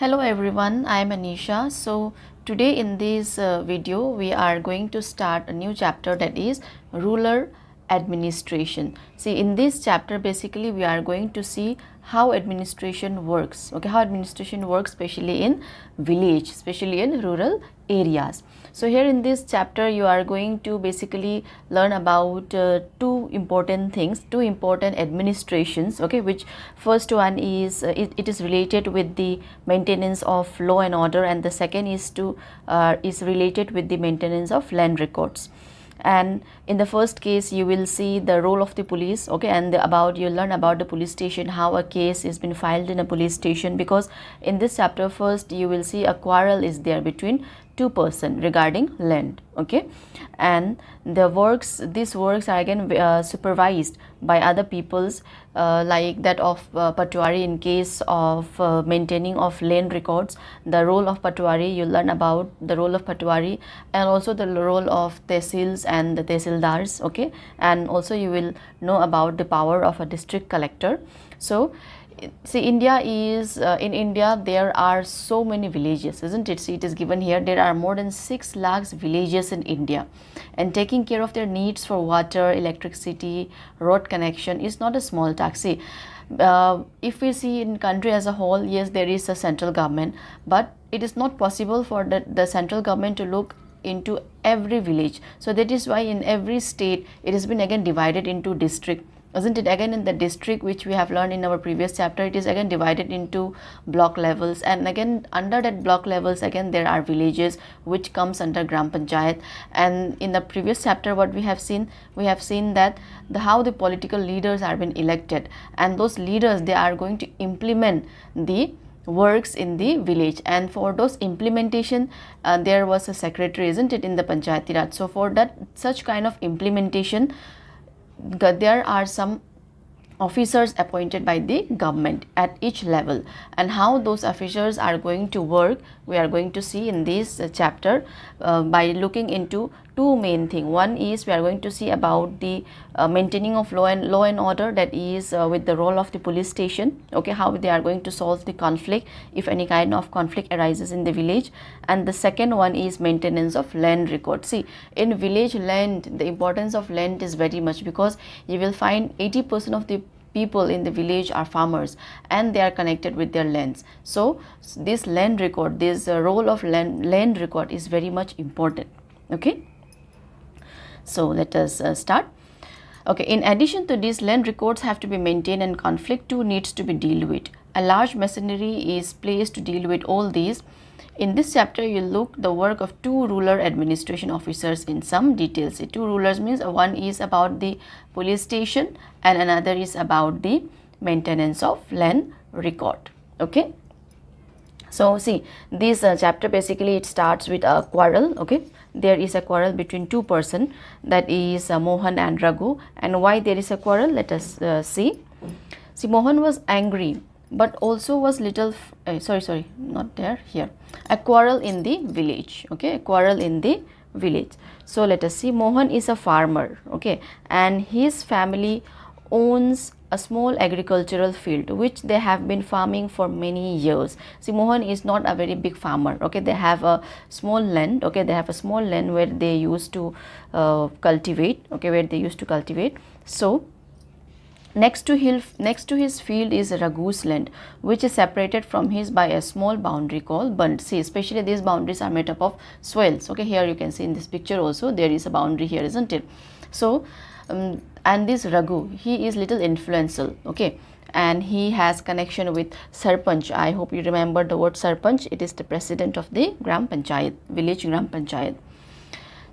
Hello everyone, I am Anisha. So today in this video we are going to start a new chapter, that is rural administration. See, in this chapter basically we are going to see how administration works. Okay, how administration works especially in village, especially in rural areas. So here in this chapter you are going to basically learn about two important things, two important administrations. Okay, which first one is it is related with the maintenance of law and order, and the second is related with the maintenance of land records. And in the first case you will see the role of the police, okay, and you learn about the police station, how a case is been filed in a police station, because in this chapter first you will see a quarrel is there between two person regarding land. Okay, and these works are again supervised by other peoples, like that of Patwari. In case of maintaining of land records, the role of Patwari, you learn about the role of Patwari, and also the role of tehsils and the tehsildars. Okay, and also you will know about the power of a district collector. So see, in India there are so many villages, isn't it? See, it is given here, there are more than 6 lakhs villages in India, and taking care of their needs for water, electricity, road connection is not a small task. See, if we see in country as a whole, yes, there is a central government, but it is not possible for the central government to look into every village. So that is why in every state it has been again divided into district, isn't it? Again, in the district, which we have learned in our previous chapter, it is again divided into block levels, and again under that block levels again there are villages which comes under gram panchayat. And in the previous chapter what we have seen that how the political leaders are been elected, and those leaders, they are going to implement the works in the village, and for those implementation there was a secretary, isn't it, in the Panchayati Raj. So for that such kind of implementation, there are some officers appointed by the government at each level, and how those officers are going to work we are going to see in this chapter by looking into two main things. One is we are going to see about the maintaining of law and order, that is with the role of the police station. Okay, how they are going to solve the conflict if any kind of conflict arises in the village. And the second one is maintenance of land record. See, in village land, the importance of land is very much, because you will find 80% of the people in the village are farmers, and they are connected with their lands. So this land record, this role of land record is very much important. Okay, so let us start. Okay, in addition to this, land records have to be maintained, and conflict too needs to be dealt with. A large machinery is placed to deal with all these. In this chapter, you look the work of two rural administration officers in some details. The two rulers means one is about the police station, and another is about the maintenance of land record. Okay. So see, this chapter basically it starts with a quarrel. Okay, there is a quarrel between two person, that is Mohan and Raghu. And why there is a quarrel, let us see. See, Mohan was angry, but also was little sorry, not there, here, a quarrel in the village. Okay, a quarrel in the village. So let us see. Mohan is a farmer, okay, and his family owns a small agricultural field which they have been farming for many years. See, Mohan is not a very big farmer. Okay, they have a small land. Okay, they have a small land where they used to cultivate. Okay, where they used to cultivate. So next to his field is Raghu's land, which is separated from his by a small boundary called Bund. See, especially these boundaries are made up of soils. Okay, here you can see in this picture also there is a boundary here, isn't it? So and this Raghu, he is little influential. Okay, and he has connection with Sarpanch. I hope you remember the word Sarpanch. It is the president of the Gram Panchayat, village Gram Panchayat.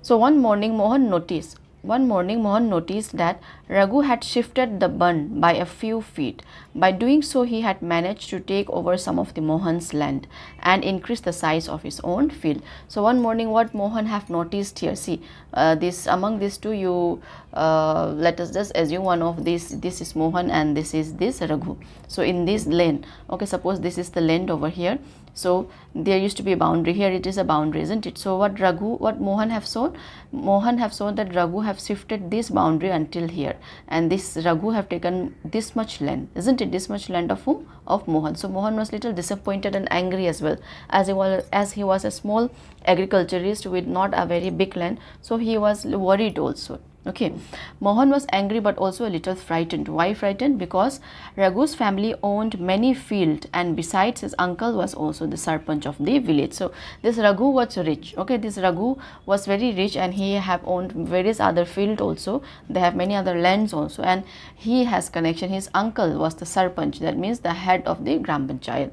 So one morning Mohan noticed that Raghu had shifted the bund by a few feet. By doing so, he had managed to take over some of the Mohan's land and increase the size of his own field. So one morning, what Mohan have noticed here, see, this among these two, you let us just assume one of this is Mohan and this is this Raghu. So in this land, okay, suppose this is the land over here. So there used to be a boundary, here it is a boundary, isn't it? So what Mohan have shown that Raghu have shifted this boundary until here. and this Raghu have taken this much land, isn't it? This much land of whom? Of Mohan. So Mohan was little disappointed and angry as well, as he was a small agriculturist with not a very big land, so he was worried also. Okay, Mohan was angry but also a little frightened. Why frightened? Because Raghu's family owned many fields, and besides his uncle was also the sarpanch of the village. So this Raghu was rich. Okay, this Raghu was very rich, and he have owned various other fields also. They have many other lands also, and he has connection. His uncle was the sarpanch, that means the head of the Gram Panchayat.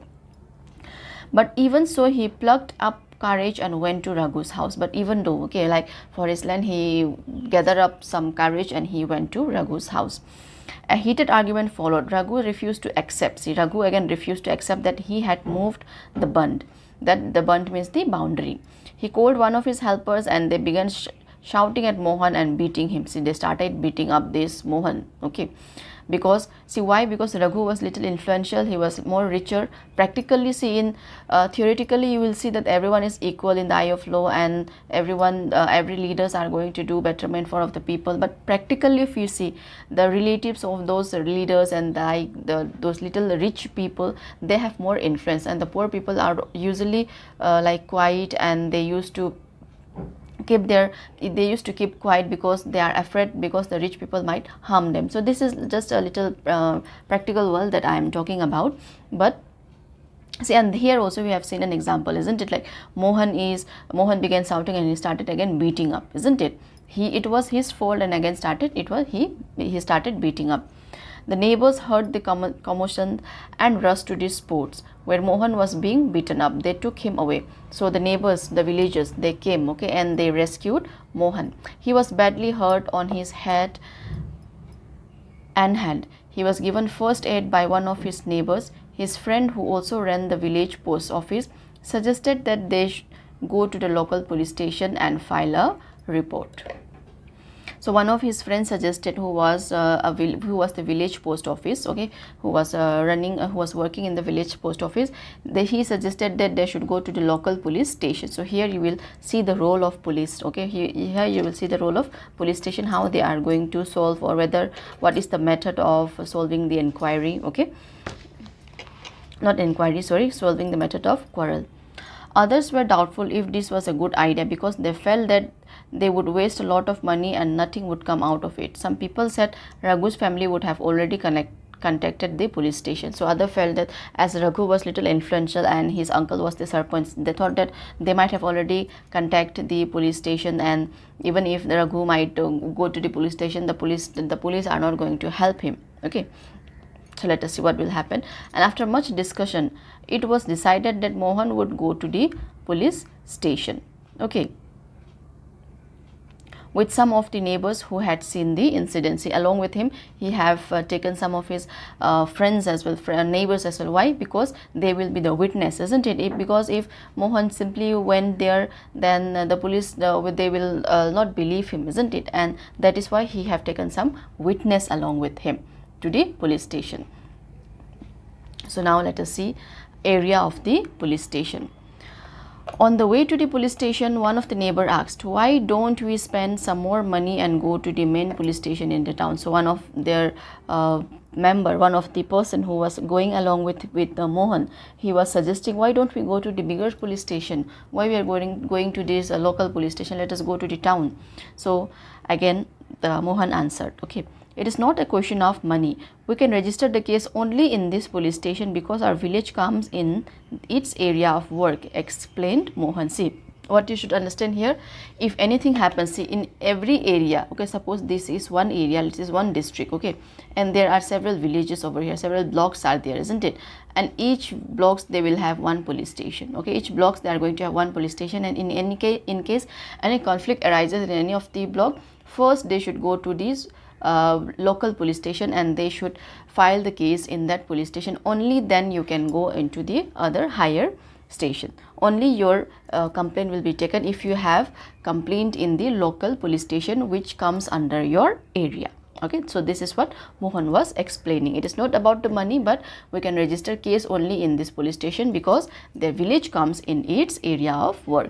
But even so, he plucked up courage and went to Raghu's house. But even though, okay, like for his land, he gathered up some courage and he went to Raghu's house. A heated argument followed. Raghu refused to accept. See, Raghu again refused to accept that he had moved the bund. That the bund means the boundary. He called one of his helpers and they began shouting at Mohan and beating him. See, they started beating up this Mohan. Okay. Because see why? Because Raghu was little influential, he was more richer. Practically, see, in theoretically you will see that everyone is equal in the eye of law, and everyone every leaders are going to do betterment for of the people. But practically, if you see the relatives of those leaders and those little rich people, they have more influence, and the poor people are usually like quiet, and they used to keep quiet because they are afraid, because the rich people might harm them. So this is just a little practical world that I am talking about. But see, and here also we have seen an example, isn't it? Like Mohan began shouting and he started again beating up, isn't it? It was his fault, and again he started beating up. The neighbors heard the commotion and rushed to the spots where Mohan was being beaten up. They took him away. So the neighbors, the villagers, they came, okay, and they rescued Mohan. He was badly hurt on his head and hand. He was given first aid by one of his neighbors. His friend, who also ran the village post office, suggested that they go to the local police station and file a report. So one of his friends suggested, who was the village post office, okay, who was working in the village post office, he suggested that they should go to the local police station. So here you will see the role of police, okay, here you will see the role of police station, how they are going to solve, or what is the method of solving the inquiry, okay, not inquiry, sorry, solving the method of quarrel. Others were doubtful if this was a good idea, because they felt that they would waste a lot of money and nothing would come out of it. Some people said Raghu's family would have already contacted the police station. So others felt that as Raghu was little influential and his uncle was the sarpanch, they thought that they might have already contacted the police station, and even if the Raghu might go to the police station, the police are not going to help him. Okay. So let us see what will happen. And after much discussion, it was decided that Mohan would go to the police station. Okay. With some of the neighbors who had seen the incident. See, along with him, he have taken some of his friends as well, neighbors as well. Why? Because they will be the witness, isn't it? Because if Mohan simply went there, then the police, they will not believe him, isn't it? And that is why he have taken some witness along with him to the police station. So now let us see area of the police station. On the way to the police station, one of the neighbor asked, why don't we spend some more money and go to the main police station in the town? So one of their one of the person who was going along with Mohan, he was suggesting, why don't we go to the bigger police station? Why we are going to this local police station? Let us go to the town. So again, Mohan answered, okay, it is not a question of money. We can register the case only in this police station because our village comes in its area of work, explained Mohan. See, what you should understand here, if anything happens, see, in every area, okay, suppose this is one area, this is one district, okay, and there are several villages over here, several blocks are there, isn't it? And each blocks they will have one police station, okay, each blocks they are going to have one police station, and in case any conflict arises in any of the block, first they should go to these local police station and they should file the case in that police station. Only then you can go into the other higher station. Only your complaint will be taken if you have complaint in the local police station which comes under your area. Okay, so this is what Mohan was explaining. It is not about the money, but we can register case only in this police station because the village comes in its area of work.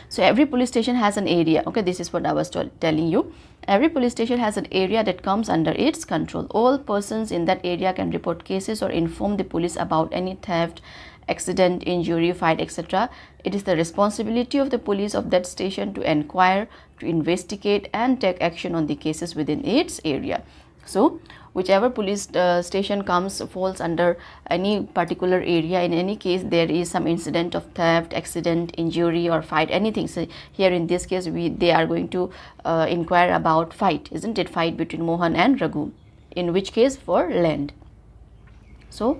So every police station has an area. Okay, this is what I was telling you. Every police station has an area that comes under its control. All persons in that area can report cases or inform the police about any theft, accident, injury, fight, etc. It is the responsibility of the police of that station to inquire, to investigate and take action on the cases within its area. So, whichever police station falls under any particular area, in any case there is some incident of theft, accident, injury or fight, anything. So here in this case they are going to inquire about fight, isn't it, fight between Mohan and Raghu, in which case for land. So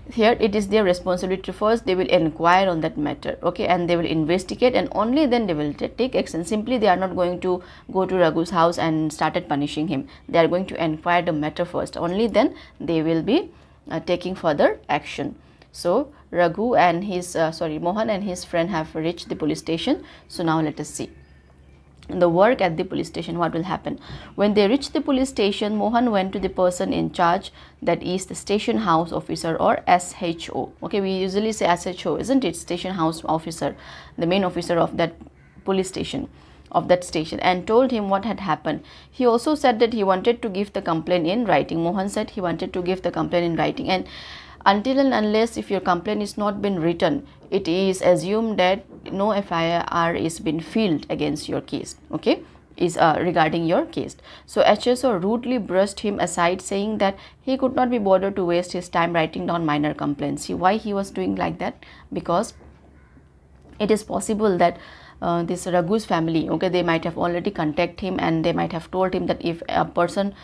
here it is their responsibility. First they will inquire on that matter, okay, and they will investigate, and only then they will take action. Simply they are not going to go to Raghu's house and started punishing him. They are going to inquire the matter first, only then they will be taking further action. So Raghu and his Mohan and his friend have reached the police station. So now let us see the work at the police station. What will happen when they reach the police station? Mohan went to the person in charge, that is the station house officer or SHO. Okay, we usually say SHO, isn't it, station house officer, the main officer of that police station, of that station, and told him what had happened. He also said that he wanted to give the complaint in writing. Mohan said he wanted to give the complaint in writing, and until and unless if your complaint is not been written, it is assumed that no FIR is been filed against your case, okay, is regarding your case. So HSO rudely brushed him aside, saying that he could not be bothered to waste his time writing down minor complaints. See why he was doing like that? Because it is possible that this Raghu's family, okay, they might have already contacted him and they might have told him that if a person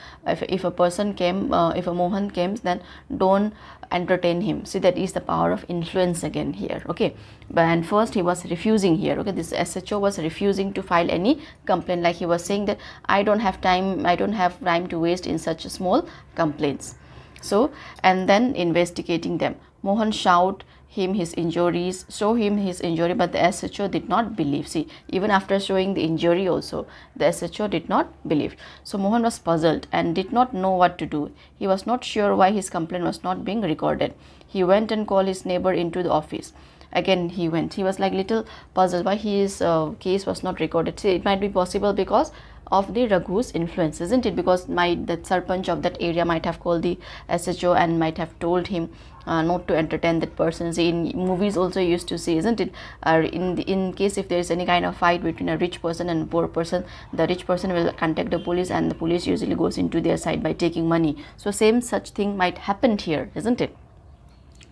came, if a Mohan came, then don't entertain him. See, that is the power of influence again here, okay. But and first he was refusing here, okay, this SHO was refusing to file any complaint, like he was saying that I don't have time to waste in such small complaints. So, and then investigating them, Mohan show him his injury, but the SHO did not believe. See, even after showing the injury also, the SHO did not believe. So Mohan was puzzled and did not know what to do. He was not sure why his complaint was not being recorded. He went and called his neighbor into the office. Again he was like little puzzled why his case was not recorded. See, it might be possible because of the Raghu's influence, isn't it? Because the sarpanch of that area might have called the SHO and might have told him not to entertain that person. See, in movies also you used to see, isn't it, in case if there is any kind of fight between a rich person and a poor person, the rich person will contact the police and the police usually goes into their side by taking money. So same such thing might happen here, isn't it?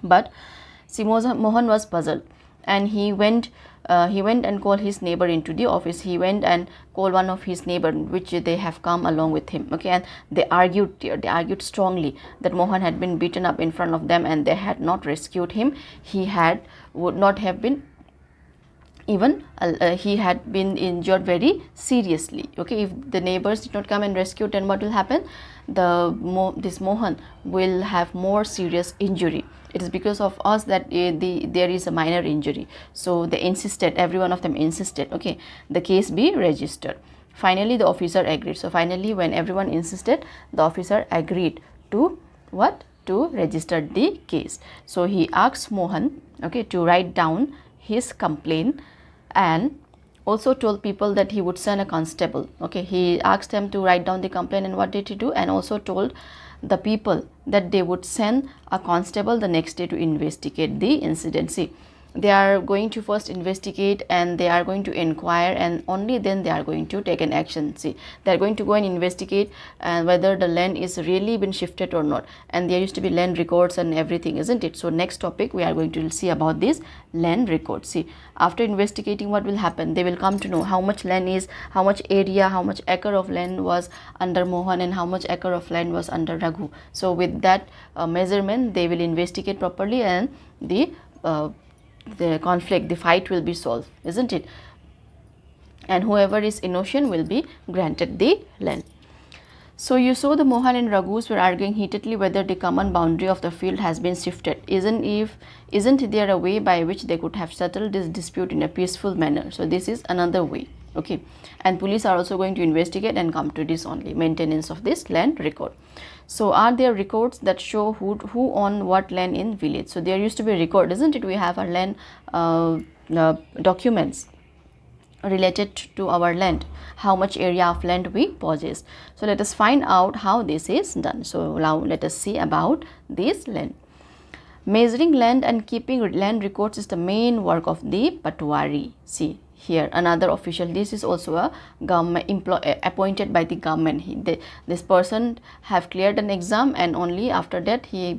But see, Mohan was puzzled and he went and called his neighbor into the office. He went and called one of his neighbor, which they have come along with him, okay, and they argued strongly that Mohan had been beaten up in front of them and they had not rescued him. He would not have been even he had been injured very seriously, okay. If the neighbors did not come and rescue, then what will happen? This Mohan will have more serious injury. It is because of us that there is a minor injury. So they insisted, every one of them insisted, okay, the case be registered. Finally the officer agreed. So finally when everyone insisted, the officer agreed to what? To register the case. So he asked Mohan, okay, to write down his complaint and also told people that he would send a constable, okay. He asked them to write down the complaint, and what did he do? And also told the people that they would send a constable the next day to investigate the incident. See, they are going to first investigate and they are going to inquire, and only then they are going to take an action. See, they are going to go and investigate whether the land is really been shifted or not, and there used to be land records and everything, isn't it? So next topic we are going to see about this land records. See, after investigating, what will happen? They will come to know how much land is, how much area, how much acre of land was under Mohan and how much acre of land was under Raghu. So with that measurement they will investigate properly, and the conflict, the fight will be solved, isn't it? And whoever is innocent will be granted the land. So you saw the Mohan and Raghus were arguing heatedly whether the common boundary of the field has been shifted. Isn't there a way by which they could have settled this dispute in a peaceful manner? So this is another way, okay. And police are also going to investigate and come to this only, maintenance of this land record. So are there records that show who owned what land in village? So there used to be a record, isn't it? We have our land documents. related to our land, how much area of land we possess. So let us find out how this is done. So now let us see about this land. Measuring land and keeping land records is the main work of the Patwari. See here another official. This is also a government employee appointed by the government. This person have cleared an exam, and only after that he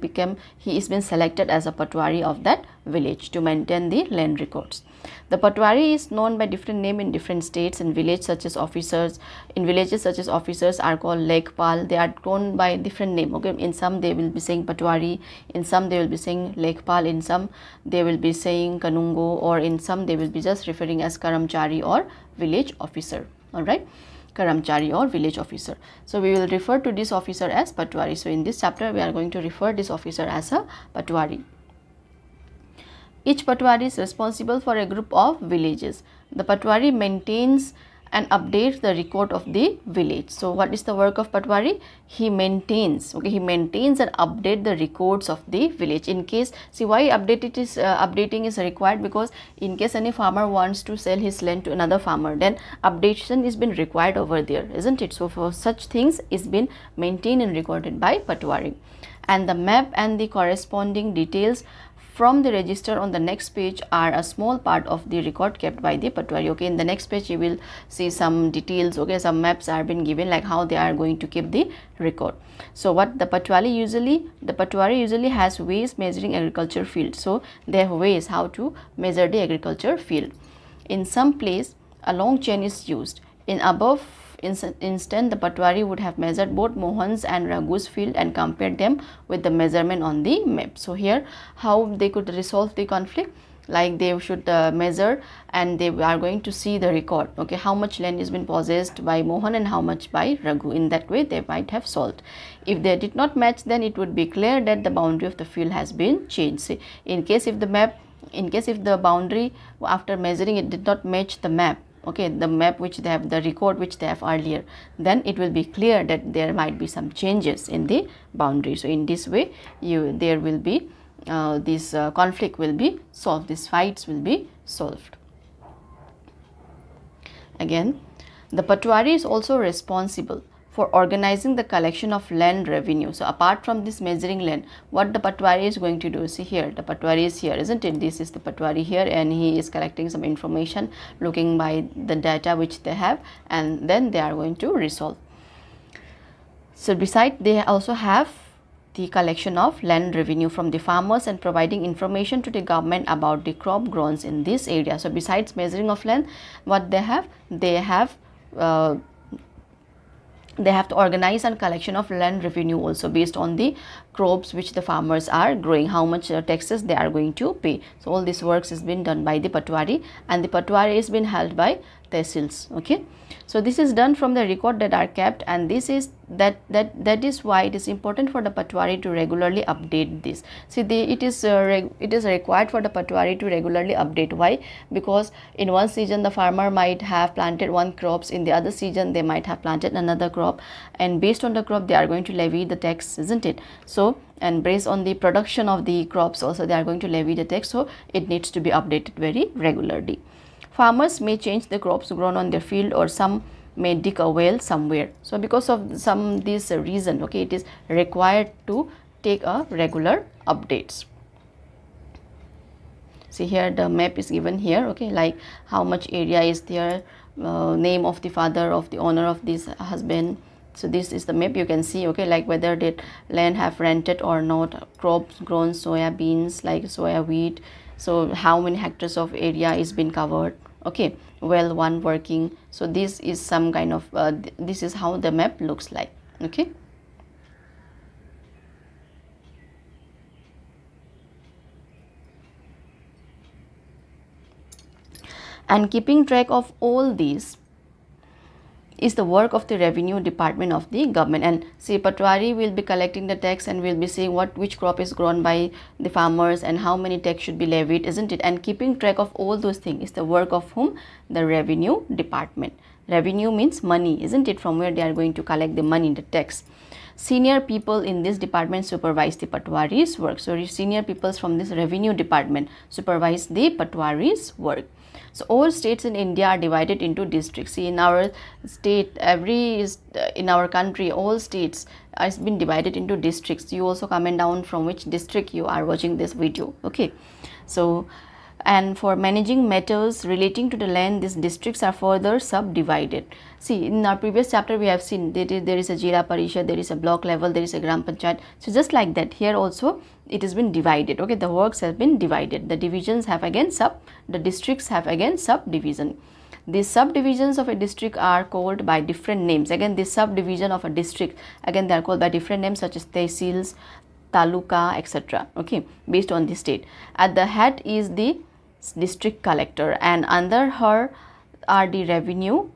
is been selected as a Patwari of that village to maintain the land records. The Patwari is known by different name in different states and villages such as officers. In villages such as officers are called Lekpal. They are known by different name. Okay, in some they will be saying Patwari, in some they will be saying Lekpal, in some they will be saying Kanungo, or in some they will be just referring as Karamchari or village officer. All right, Karamchari or village officer. So we will refer to this officer as Patwari. So in this chapter we are going to refer this officer as a Patwari. Each Patwari is responsible for a group of villages. The Patwari maintains and updates the record of the village. So what is the work of Patwari? He maintains, okay, he maintains and update the records of the village. In case, see why updating is required, because in case any farmer wants to sell his land to another farmer, then updation is been required over there, isn't it? So for such things is been maintained and recorded by Patwari. And the map and the corresponding details from the register on the next page are a small part of the record kept by the Patwari. Okay, in the next page you will see some details. Okay, some maps are been given, like how they are going to keep the record. So what the Patwari usually has ways measuring agriculture field. So they have ways how to measure the agriculture field. In some place a long chain is used. In above instant, the Patwari would have measured both Mohan's and Raghu's field and compared them with the measurement on the map. So here how they could resolve the conflict, like they should measure and they are going to see the record, okay, how much land has been possessed by Mohan and how much by Raghu. In that way they might have solved. If they did not match, then it would be clear that the boundary of the field has been changed. See, in case if the boundary after measuring it did not match the map, okay, the map which they have, the record which they have earlier, then it will be clear that there might be some changes in the boundary. So in this way there will be this conflict will be solved, these fights will be solved. Again, the Patwari is also responsible for organizing the collection of land revenue. So apart from this measuring land, what the Patwari is going to do, see here the Patwari is here, isn't it? This is the Patwari here, and he is collecting some information, looking by the data which they have, and then they are going to resolve. So besides, they also have the collection of land revenue from the farmers and providing information to the government about the crop grown in this area. So besides measuring of land, what they have to organize and collection of land revenue also based on the crops which the farmers are growing, how much taxes they are going to pay. So all this works has been done by the Patwari, and the Patwari is been held by tehsils. Okay, so this is done from the record that are kept, and this is that is why it is important for the Patwari to regularly update this. See, it is required for the Patwari to regularly update. Why? Because in one season the farmer might have planted one crops, in the other season they might have planted another crop, and based on the crop they are going to levy the tax, isn't it? So, and based on the production of the crops also they are going to levy the tax, so it needs to be updated very regularly. Farmers may change the crops grown on their field, or some may dig a well somewhere. So because of this reason, okay, it is required to take a regular updates. See here the map is given here, okay, like how much area is there, name of the father of the owner of this husband. So this is the map you can see, okay, like whether the land have rented or not, crops grown, soya beans, like soya wheat. So how many hectares of area is been covered, okay, well one working. So this is some kind of this is how the map looks like. Okay, and keeping track of all these is the work of the revenue department of the government. And see, Patwari will be collecting the tax and will be seeing which crop is grown by the farmers and how many tax should be levied, isn't it? And keeping track of all those things is the work of whom? The revenue department. Revenue means money, isn't it? From where they are going to collect the money, the tax. Senior people in this department supervise the patwari's work. So senior peoples from this revenue department supervise the patwari's work. So all states in India are divided into districts. See, in our state, in our country, all states has been divided into districts. You also comment down from which district you are watching this video. Okay, so and for managing matters relating to the land, these districts are further subdivided. See, in our previous chapter we have seen that there is a Jila Parishad, there is a block level, there is a Gram Panchayat. So just like that, here also it has been divided. Okay, the works have been divided. The divisions have again the districts have again subdivision. These subdivisions of a district are called by different names. Again, this subdivision of a district, again they are called by different names such as tehsils, taluka, etc. Okay, based on the state. At the head is the district collector, and under her are the revenue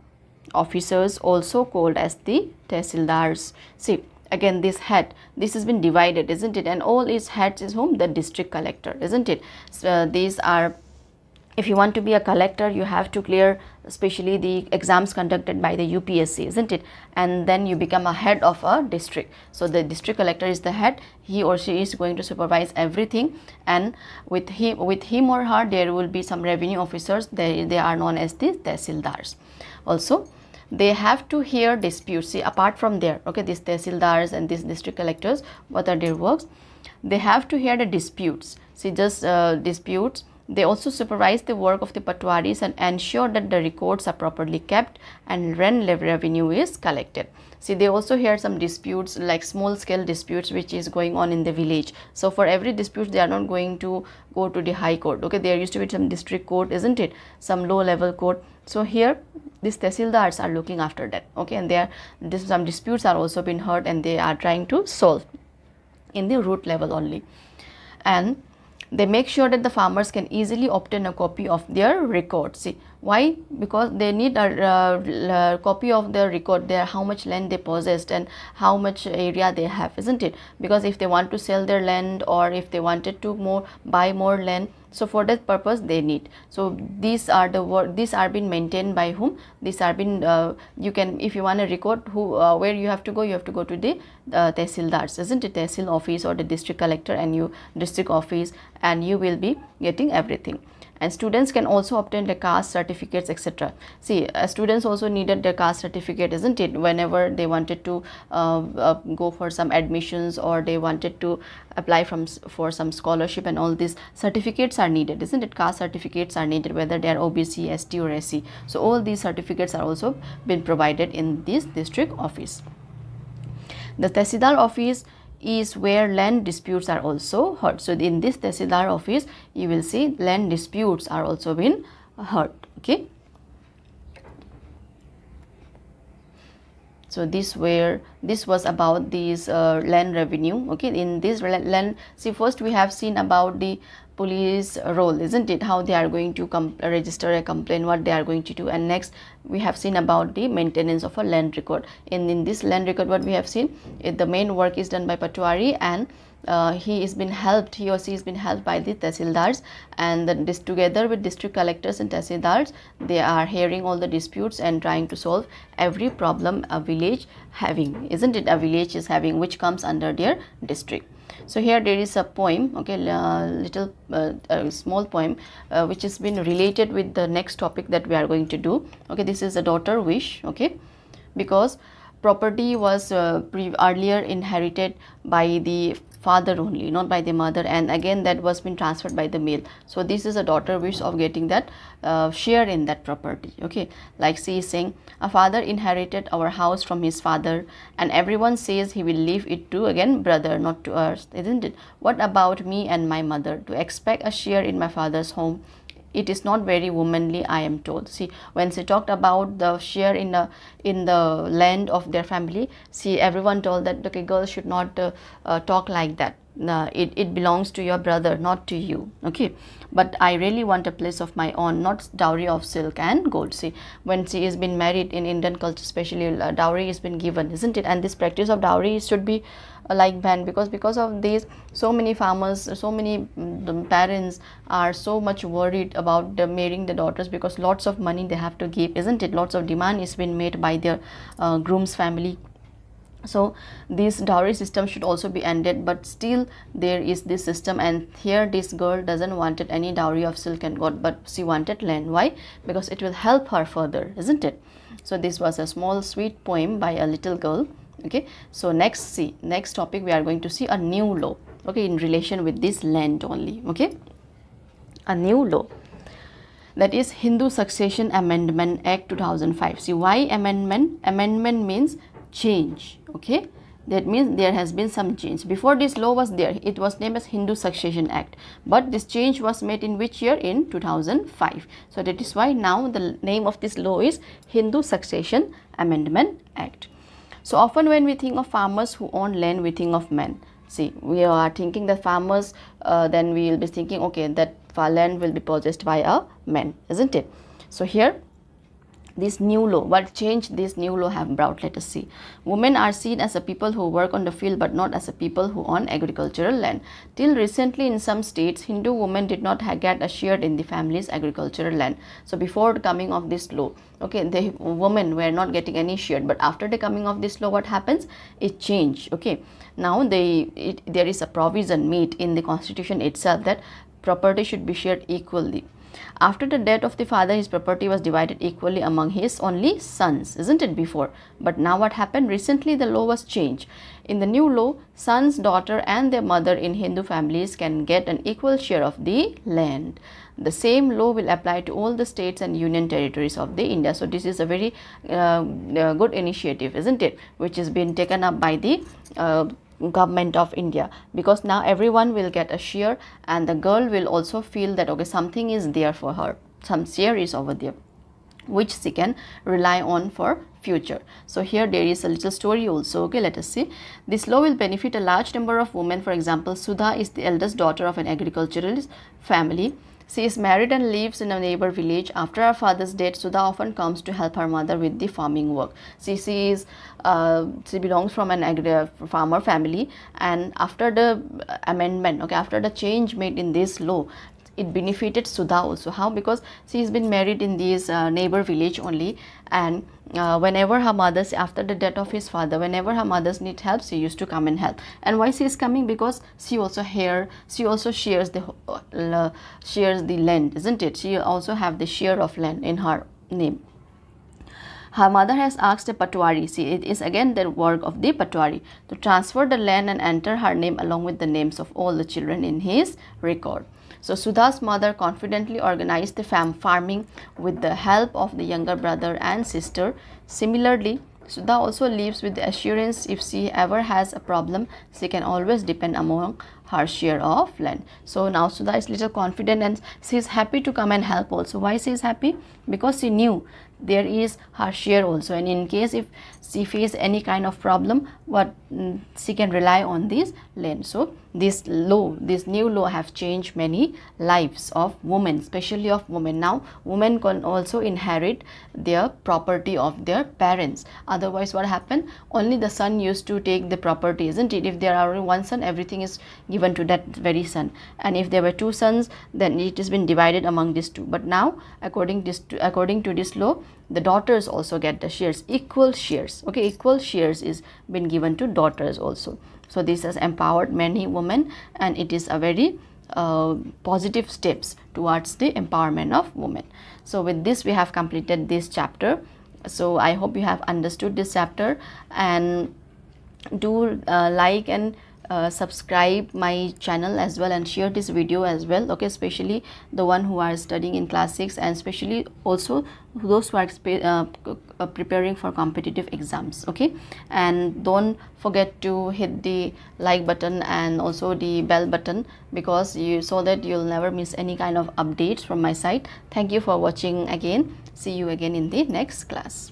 officers, also called as the tehsildars. See, again this head, this has been divided, isn't it? And all its heads is whom? The district collector, isn't it? So these are, if you want to be a collector, you have to clear especially the exams conducted by the UPSC, isn't it? And then you become a head of a district. So the district collector is the head. He or she is going to supervise everything, and with him or her there will be some revenue officers. They are known as the tehsildars. Also, they have to hear disputes. See, apart from there, okay, these tehsildars and these district collectors, what are their works? They have to hear the disputes. See, just disputes. They also supervise the work of the patwaris and ensure that the records are properly kept and revenue is collected. See, they also hear some disputes, like small scale disputes which is going on in the village. So for every dispute they are not going to go to the high court. Okay, there used to be some district court, isn't it? Some low level court. So here these tehsildars are looking after that. Okay, and some disputes are also been heard and they are trying to solve in the root level only. And they make sure that the farmers can easily obtain a copy of their record. See, why? Because they need a copy of their record, how much land they possessed and how much area they have, isn't it? Because if they want to sell their land, or if they wanted to buy more land, so for that purpose they need. So these are being maintained by whom? These are been you can, if you want a record, where you have to go? You have to go to the tehsildars, isn't it? Tehsil office or the district collector and district office, and you will be getting everything. And students can also obtain the caste certificates, etc. See, students also needed their caste certificate, isn't it? Whenever they wanted to go for some admissions, or they wanted to apply for some scholarship, and all these certificates are needed, isn't it? Caste certificates are needed, whether they are OBC, ST or SC. So all these certificates are also been provided in this district office. The tehsildar office is where land disputes are also heard. So in this tehsildar office you will see land disputes are also been heard. Okay, so this was about these land revenue. Okay, in this land, see, first we have seen about the police role, isn't it? How they are going to register a complaint, what they are going to do. And next we have seen about the maintenance of a land record. In this land record, what we have seen, the main work is done by patwari, and he or she has been helped by the tehsildars, and this together with district collectors and tehsildars, they are hearing all the disputes and trying to solve every problem a village having, isn't it? A village is having, which comes under their district. So here there is a poem, okay, little small poem which has been related with the next topic that we are going to do. Okay, this is a daughter wish. Okay, because property was earlier inherited by the father only, not by the mother, and again that was been transferred by the male. So this is a daughter wish of getting that share in that property. Okay, like she is saying, a father inherited our house from his father, and everyone says he will leave it to, again, brother, not to us, isn't it? What about me and my mother? To expect a share in my father's home, it is not very womanly, I am told. See, when she talked about the share in the land of their family, see, everyone told that, okay, girls should not talk like that. it belongs to your brother, not to you. Okay, but I really want a place of my own, not dowry of silk and gold. See, when she has been married in Indian culture, especially, dowry has been given, isn't it? And this practice of dowry should be like banned, because of these, so many farmers, so many parents are so much worried about marrying the daughters, because lots of money they have to give, isn't it? Lots of demand is been made by their groom's family. So this dowry system should also be ended, but still there is this system, and here this girl doesn't wanted any dowry of silk and gold, but she wanted land. Why? Because it will help her further, isn't it? So this was a small sweet poem by a little girl. Okay, so next topic we are going to see a new law, okay, in relation with this land only. Okay, a new law, that is Hindu Succession Amendment Act 2005. See, why amendment? Amendment means change. Okay, that means there has been some change. Before this law was there, it was named as Hindu Succession Act, but this change was made in which year? In 2005. So that is why now the name of this law is Hindu Succession Amendment Act. So often when we think of farmers who own land, we think of men. See, we are thinking that farmers, then we will be thinking, okay, that land will be possessed by a man, isn't it? So here, this new law, what change this new law have brought? Let us see. Women are seen as a people who work on the field, but not as a people who own agricultural land. Till recently, in some states, Hindu women did not get a share in the family's agricultural land. So before the coming of this law, okay, the women were not getting any share, but after the coming of this law, what happens? It changed. Okay, now there is a provision made in the constitution itself that property should be shared equally. After the death of the father, his property was divided equally among his only sons, isn't it, before? But now what happened? Recently the law was changed. In the new law, sons, daughter and their mother in Hindu families can get an equal share of the land. The same law will apply to all the states and union territories of the India. So this is a very good initiative, isn't it, which has been taken up by the government of India, because now everyone will get a share, and the girl will also feel that, okay, something is there for her, some share is over there, which she can rely on for future. So here there is a little story also. Okay, let us see. This law will benefit a large number of women. For example, Sudha is the eldest daughter of an agriculturalist family. She is married and lives in a neighbor village. After her father's death, Sudha often comes to help her mother with the farming work. She belongs from an farmer family, and after the amendment, okay, after the change made in this law, it benefited Sudha also. How? Because she has been married in this neighbor village only, and whenever her mothers, after the death of his father, whenever her mothers need help, she used to come and help. And why she is coming? Because she also shares the land, isn't it? She also have the share of land in her name. Her mother has asked a patwari, see, it is again the work of the patwari, to transfer the land and enter her name along with the names of all the children in his record. So Sudha's mother confidently organized the farming with the help of the younger brother and sister. Similarly, Sudha also lives with the assurance if she ever has a problem, she can always depend among her share of land. So now Sudha is little confident, and she is happy to come and help also. Why she is happy? Because she knew there is her share also, and in case if she face any kind of problem, she can rely on this land. So this new law have changed many lives of women, especially of women. Now women can also inherit their property of their parents. Otherwise what happened? Only the son used to take the property, isn't it? If there are only one son, everything is given to that very son, and if there were two sons, then it has been divided among these two. But now according to this law, the daughters also get the shares, equal shares. Okay, equal shares is been given to daughters also. So this has empowered many women, and it is a very positive steps towards the empowerment of women. So with this we have completed this chapter. So I hope you have understood this chapter, and do like and subscribe my channel as well, and share this video as well. Okay, especially the one who are studying in class 6, and especially also those who are preparing for competitive exams. Okay, and don't forget to hit the like button and also the bell button, because so that you'll never miss any kind of updates from my side. Thank you for watching again. See you again in the next class.